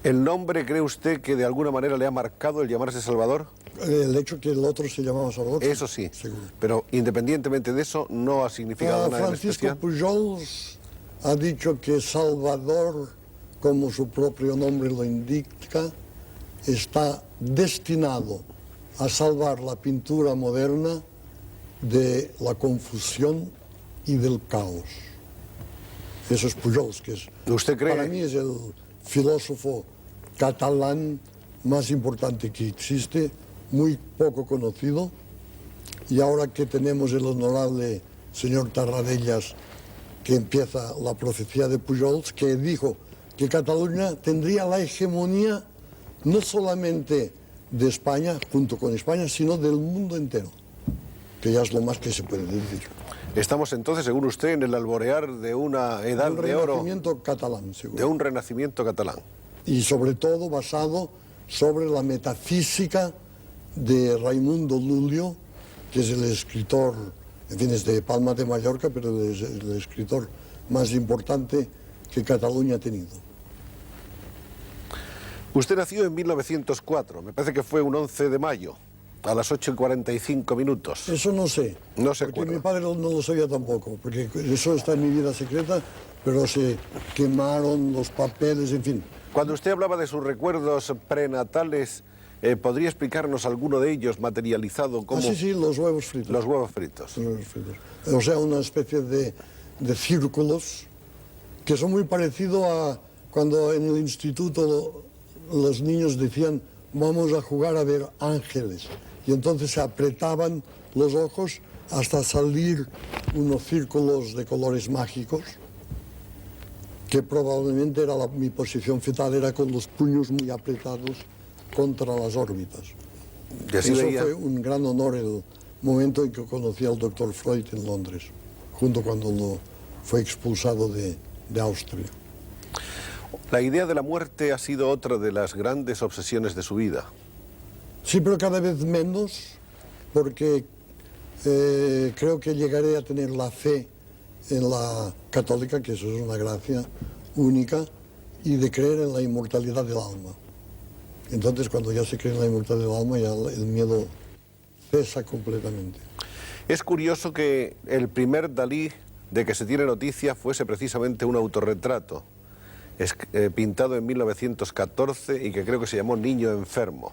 ¿El nombre cree usted que de alguna manera le ha marcado el llamarse Salvador? El hecho que el otro se llamaba Salvador. Eso sí, seguro. Pero independientemente de eso, no ha significado nada en especial. Francisco Pujols ha dicho que Salvador, como su propio nombre lo indica, está destinado a salvar la pintura moderna de la confusión y del caos. Eso es Pujols, que es, ¿Usted cree? para mí es el filósofo catalán más importante que existe, muy poco conocido, y ahora que tenemos el honorable señor Tarradellas, que empieza la profecía de Pujols, que dijo que Cataluña tendría la hegemonía no solamente de España, junto con España, sino del mundo entero, que ya es lo más que se puede decir. Estamos entonces, según usted, en el alborear de una edad de oro, Un renacimiento catalán, seguro. de un renacimiento catalán. Y sobre todo basado sobre la metafísica de Raimundo Lulio, que es el escritor, en fin, es de Palma de Mallorca, pero es el escritor más importante que Cataluña ha tenido. Usted nació en 1904, me parece que fue un 11 de mayo, a las 8:45 minutos. Eso no sé. No se porque acuerda. mi padre no lo sabía tampoco, porque eso está en mi vida secreta, pero se quemaron los papeles, en fin. Cuando usted hablaba de sus recuerdos prenatales, ¿podría explicarnos alguno de ellos materializado como Sí, los huevos fritos. los huevos fritos? Los huevos fritos. O sea, una especie de círculos que son muy parecidos a cuando en el instituto los niños decían vamos a jugar a ver ángeles, y entonces se apretaban los ojos hasta salir unos círculos de colores mágicos, que probablemente era mi posición fetal, era con los puños muy apretados contra las órbitas. Y así Eso veía. fue un gran honor el momento en que conocí al doctor Freud en Londres, junto cuando fue expulsado de Austria. La idea de la muerte ha sido otra de las grandes obsesiones de su vida. Sí, pero cada vez menos, porque creo que llegaré a tener la fe en la católica, que eso es una gracia única, y de creer en la inmortalidad del alma. Entonces, cuando ya se cree en la inmortalidad del alma, ya el miedo cesa completamente. Es curioso que el primer Dalí de que se tiene noticia fuese precisamente un autorretrato, pintado en 1914 y que creo que se llamó Niño Enfermo,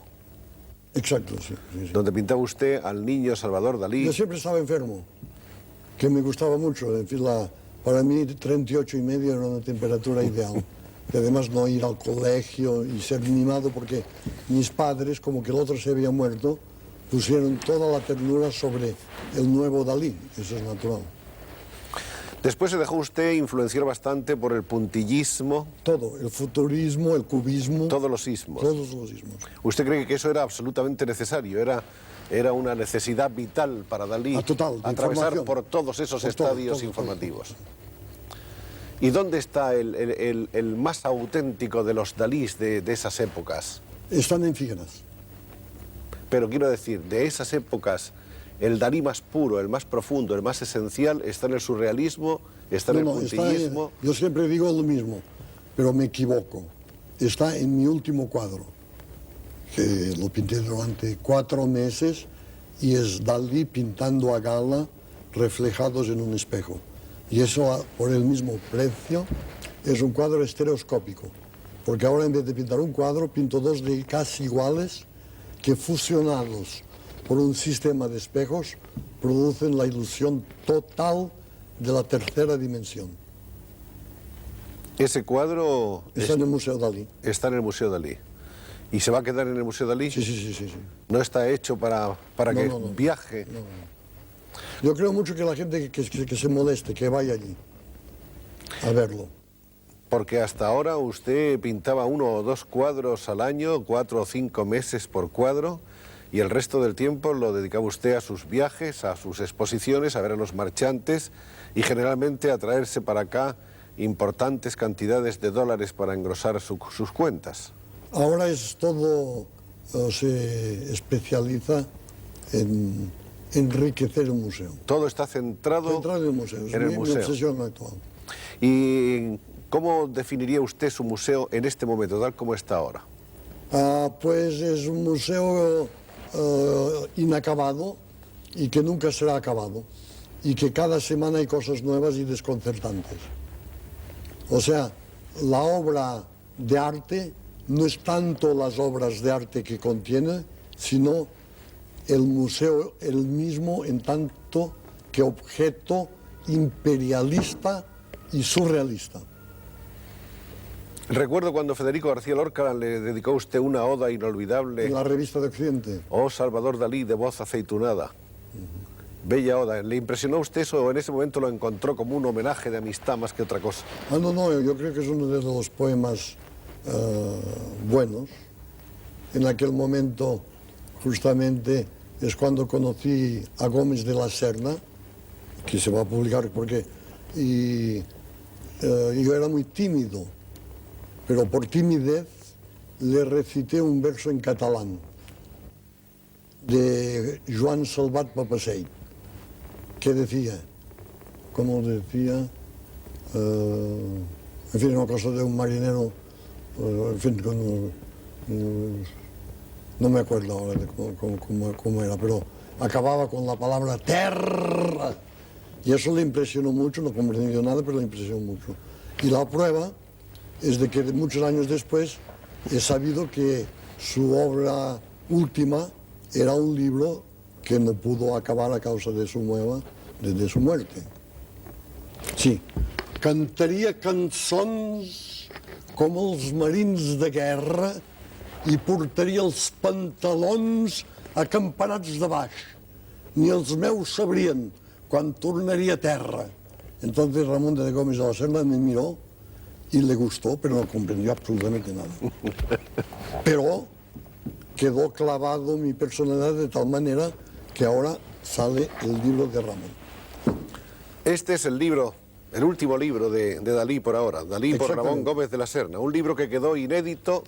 Exacto, sí. donde pintaba usted al niño Salvador Dalí. Yo siempre estaba enfermo, que me gustaba mucho. En fin, para mí 38,5 era una temperatura ideal. Y además no ir al colegio y ser mimado, porque mis padres, como que el otro se había muerto, pusieron toda la ternura sobre el nuevo Dalí. Eso es natural. Después se dejó usted influenciar bastante por el puntillismo, Todo, el futurismo, el cubismo, todos los ismos. todos los ismos. ¿Usted cree que eso era absolutamente necesario? Era una necesidad vital para Dalí Total, de atravesar información. por todos esos Por todo, estadios todo, informativos. todo. ¿Y dónde está el más auténtico de los Dalís de esas épocas? Están en Figueras. Pero quiero decir, de esas épocas, el Dalí más puro, el más profundo, el más esencial, está en el surrealismo, está en el puntillismo. Yo siempre digo lo mismo, pero me equivoco. Está en mi último cuadro, que lo pinté durante 4 meses, y es Dalí pintando a Gala reflejados en un espejo. Y eso, por el mismo precio, es un cuadro estereoscópico. Porque ahora, en vez de pintar un cuadro, pinto 2 de casi iguales, que fusionados por un sistema de espejos producen la ilusión total de la tercera dimensión. Ese cuadro Está en el Museo Dalí. está en el Museo Dalí. ¿Y se va a quedar en el Museo Dalí? Sí. ¿No está hecho para que No. viaje? Yo creo mucho que la gente que se moleste, que vaya allí a verlo. Porque hasta ahora usted pintaba 1 o 2 cuadros al año, 4 o 5 meses por cuadro, y el resto del tiempo lo dedicaba usted a sus viajes, a sus exposiciones, a ver a los marchantes y generalmente a traerse para acá importantes cantidades de dólares para engrosar sus cuentas. Ahora es todo, se especializa en enriquecer el museo. Todo está centrado Entrar en el museo, es en el mi museo. obsesión actual. ¿Y cómo definiría usted su museo en este momento, tal como está ahora? Pues es un museo inacabado y que nunca será acabado, y que cada semana hay cosas nuevas y desconcertantes. O sea, la obra de arte no es tanto las obras de arte que contiene, sino el museo el mismo en tanto que objeto imperialista y surrealista. Recuerdo cuando Federico García Lorca le dedicó a usted una oda inolvidable. En la revista de Occidente. Oh, Salvador Dalí, de voz aceitunada. Bella oda. ¿Le impresionó a usted eso o en ese momento lo encontró como un homenaje de amistad más que otra cosa? No, yo creo que es uno de los poemas buenos. En aquel momento, justamente, es cuando conocí a Gómez de la Serna, que se va a publicar porque yo era muy tímido, pero por timidez le recité un verso en catalán de Joan Salvat Papasseit, que decía, como decía, en fin, una cosa de un marinero, en fin, no me acuerdo ahora de cómo era, pero acababa con la palabra terra, y eso le impresionó mucho, no comprendió nada, pero le impresionó mucho. Y la prueba es de que muchos años después he sabido que su obra última era un libro que no pudo acabar a causa de su muerte. Sí, cantaria cançons com els marins de guerra i portaria els pantalons acampanats de baix. Ni els meus sabrien quan tornaria a terra. Entonces Ramón de Gómez de la Serna me miró y le gustó, pero no comprendió absolutamente nada. Pero quedó clavado mi personalidad de tal manera que ahora sale el libro de Ramón. Este es el libro, el último libro de Dalí por ahora, Dalí por Ramón Gómez de la Serna, un libro que quedó inédito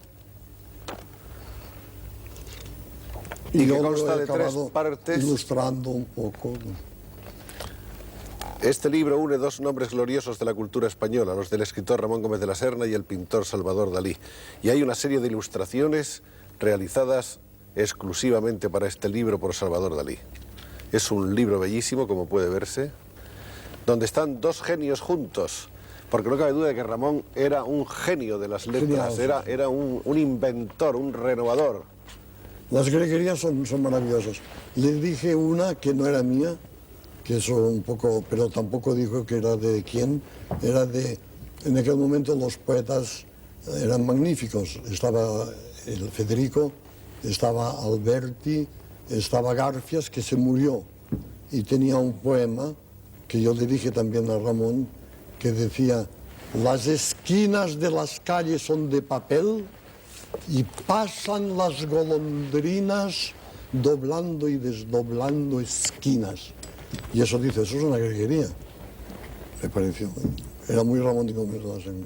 y que consta de 3 partes. Ilustrando un poco. Este libro une 2 nombres gloriosos de la cultura española, los del escritor Ramón Gómez de la Serna y el pintor Salvador Dalí. Y hay una serie de ilustraciones realizadas exclusivamente para este libro por Salvador Dalí. Es un libro bellísimo, como puede verse, donde están 2 genios juntos, porque no cabe duda de que Ramón era un genio de las letras, era un inventor, un renovador. Las greguerías son maravillosas. Le dije una que no era mía, que eso un poco, pero tampoco dijo que era de quién, era de, en aquel momento los poetas eran magníficos, estaba el Federico, estaba Alberti, estaba Garfias, que se murió, y tenía un poema que yo le dije también a Ramón, que decía, las esquinas de las calles son de papel y pasan las golondrinas doblando y desdoblando esquinas. Y eso dice, eso es una greguería, me pareció. Era muy Ramón de Gómez de la Serna.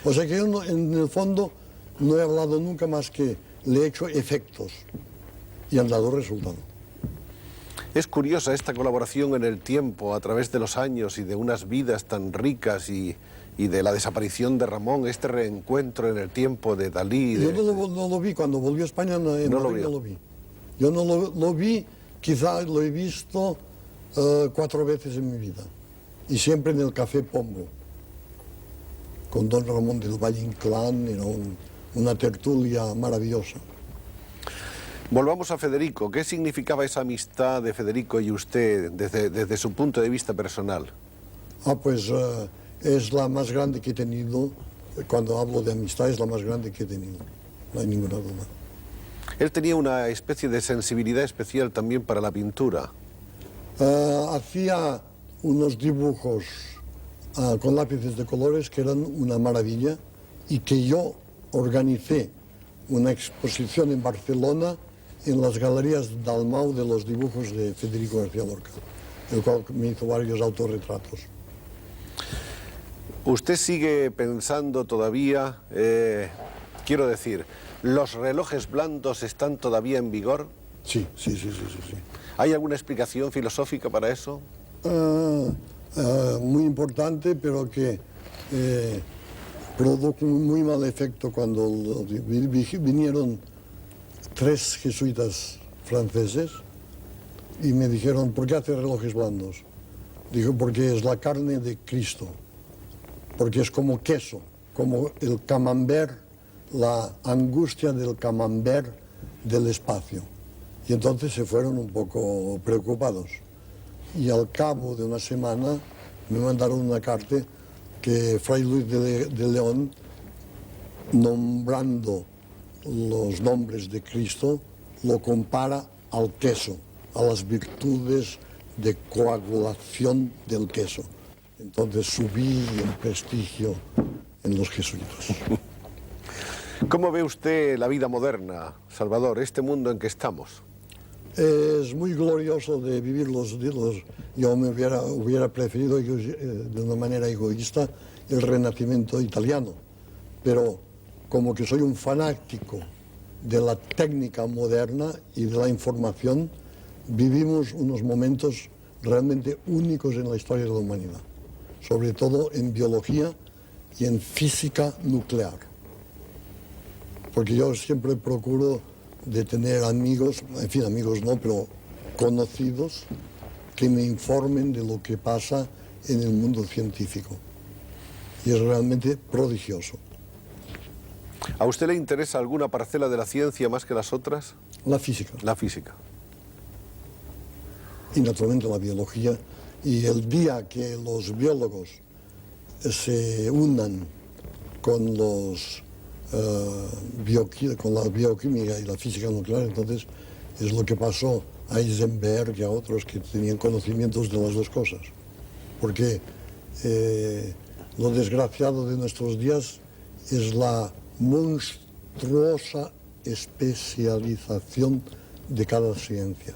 O sea que yo no, en el fondo no he hablado nunca más que le he hecho efectos y han dado resultado. Es curiosa esta colaboración en el tiempo, a través de los años y de unas vidas tan ricas y de la desaparición de Ramón, este reencuentro en el tiempo de Dalí. Yo no lo vi, cuando volvió a España en Madrid no lo vi. Yo no lo vi, quizá lo he visto 4 veces en mi vida, y siempre en el Café Pombo, con don Ramón del Valle Inclán, era una tertulia maravillosa. Volvamos a Federico. ¿Qué significaba esa amistad de Federico y usted desde su punto de vista personal? Pues es la más grande que he tenido. Cuando hablo de amistad es la más grande que he tenido, no hay ninguna duda. Él tenía una especie de sensibilidad especial también para la pintura. Hacía unos dibujos con lápices de colores que eran una maravilla y que yo organicé una exposición en Barcelona en las galerías Dalmau de los dibujos de Federico García Lorca, el cual me hizo varios autorretratos. ¿Usted sigue pensando todavía, quiero decir, los relojes blandos están todavía en vigor? Sí. ¿Hay alguna explicación filosófica para eso? Muy importante, pero que produjo un muy mal efecto cuando vinieron 3 jesuitas franceses y me dijeron, ¿por qué hace relojes blandos? Dijo, porque es la carne de Cristo, porque es como queso, como el camembert la angustia del camembert del espacio. Y entonces se fueron un poco preocupados. Y al cabo de una semana me mandaron una carta que Fray Luis de León, nombrando los nombres de Cristo, lo compara al queso, a las virtudes de coagulación del queso. Entonces subí en prestigio en los jesuitas. ¿Cómo ve usted la vida moderna, Salvador, este mundo en que estamos? Es muy glorioso de vivir los días. Yo me hubiera preferido, de una manera egoísta, el Renacimiento italiano. Pero como que soy un fanático de la técnica moderna y de la información, vivimos unos momentos realmente únicos en la historia de la humanidad, sobre todo en biología y en física nuclear. Porque yo siempre procuro de tener amigos, en fin, amigos no, pero conocidos, que me informen de lo que pasa en el mundo científico. Y es realmente prodigioso. ¿A usted le interesa alguna parcela de la ciencia más que las otras? La física. La física. Y naturalmente la biología. Y el día que los biólogos se unan con los con la bioquímica y la física nuclear, entonces es lo que pasó a Heisenberg y a otros que tenían conocimientos de las dos cosas. Porque lo desgraciado de nuestros días es la monstruosa especialización de cada ciencia.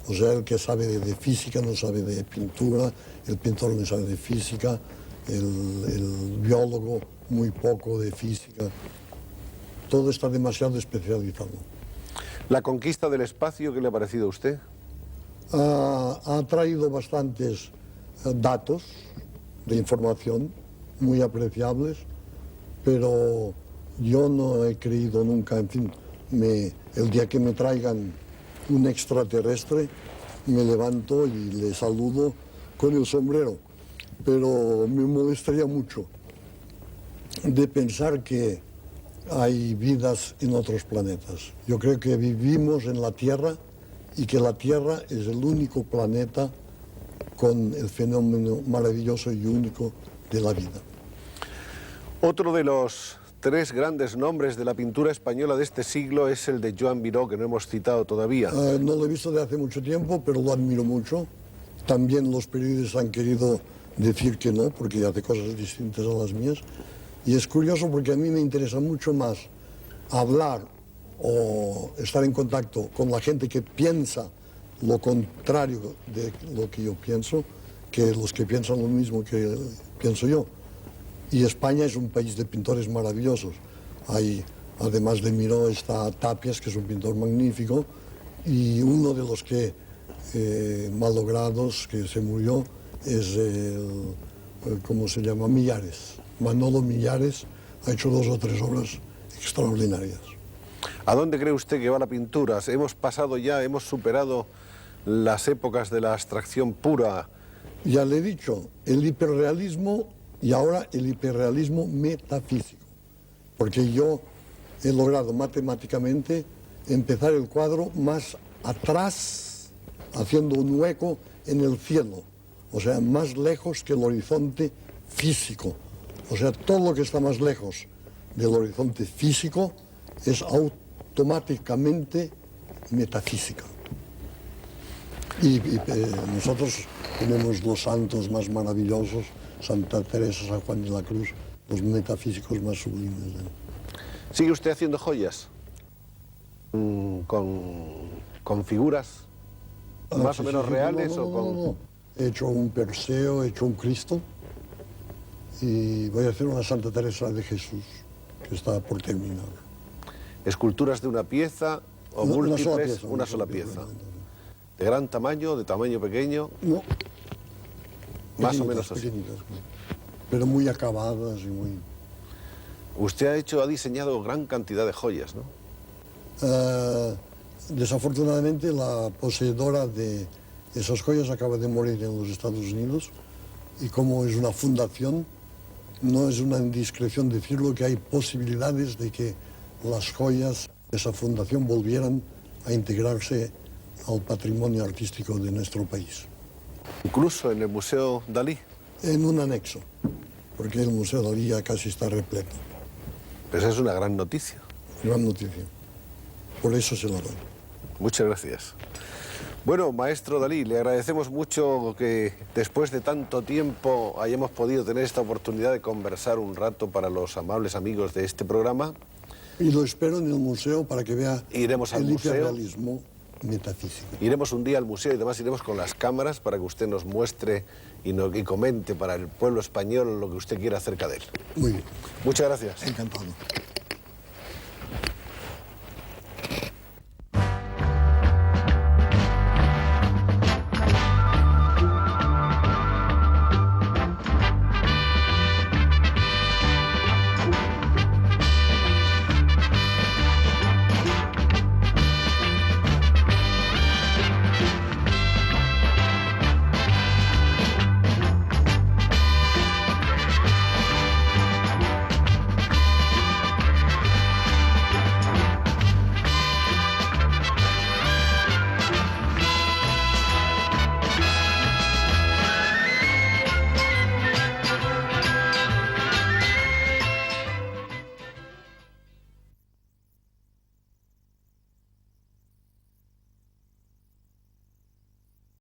O sea, el que sabe de física no sabe de pintura, el pintor no sabe de física, el biólogo muy poco de física. Todo está demasiado especializado. ¿La conquista del espacio qué le ha parecido a usted? Ha traído bastantes datos de información muy apreciables, pero yo no he creído nunca, en fin, el día que me traigan un extraterrestre, me levanto y le saludo con el sombrero, pero me molestaría mucho de pensar que hay vidas en otros planetas. Yo creo que vivimos en la Tierra y que la Tierra es el único planeta con el fenómeno maravilloso y único de la vida. Otro de los tres grandes nombres de la pintura española de este siglo es el de Joan Miró, que no hemos citado todavía. No lo he visto de hace mucho tiempo, pero lo admiro mucho. También los periodistas han querido decir que no, porque hace cosas distintas a las mías. Y es curioso porque a mí me interesa mucho más hablar o estar en contacto con la gente que piensa lo contrario de lo que yo pienso, que los que piensan lo mismo que pienso yo. Y España es un país de pintores maravillosos. Hay, además de Miró, está Tapias, que es un pintor magnífico, y uno de los que malogrados, que se murió, es ¿cómo se llama? Millares. Manolo Millares ha hecho 2 o 3 obras extraordinarias. ¿A dónde cree usted que va la pintura? Hemos pasado ya, hemos superado las épocas de la abstracción pura. Ya le he dicho, el hiperrealismo y ahora el hiperrealismo metafísico. Porque yo he logrado matemáticamente empezar el cuadro más atrás, haciendo un hueco en el cielo. O sea, más lejos que el horizonte físico. O sea, todo lo que está más lejos del horizonte físico es automáticamente metafísica. Y nosotros tenemos los santos más maravillosos, Santa Teresa, San Juan de la Cruz, los metafísicos más sublimes. ¿Sigue usted haciendo joyas? ¿Con figuras más o menos reales? No. He hecho un Perseo, he hecho un Cristo. Y voy a hacer una Santa Teresa de Jesús, que está por terminar. ¿Esculturas de una pieza o múltiples? Una sola pieza. ¿De gran tamaño, de tamaño pequeño? No. Más o menos así. Pero muy acabadas y muy... Usted ha diseñado gran cantidad de joyas, ¿no? Desafortunadamente, la poseedora de esas joyas acaba de morir en los Estados Unidos, y como es una fundación, no es una indiscreción decirlo, que hay posibilidades de que las joyas de esa fundación volvieran a integrarse al patrimonio artístico de nuestro país. Incluso en el Museo Dalí. En un anexo, porque el Museo Dalí ya casi está repleto. Pues es una gran noticia. Gran noticia. Por eso se la doy. Muchas gracias. Bueno, maestro Dalí, le agradecemos mucho que después de tanto tiempo hayamos podido tener esta oportunidad de conversar un rato para los amables amigos de este programa. Y lo espero en el museo para que vea Iremos al el museo. hiperrealismo metafísico. Iremos un día al museo y además iremos con las cámaras para que usted nos muestre y comente para el pueblo español lo que usted quiera acerca de él. Muy bien. Muchas gracias. Encantado.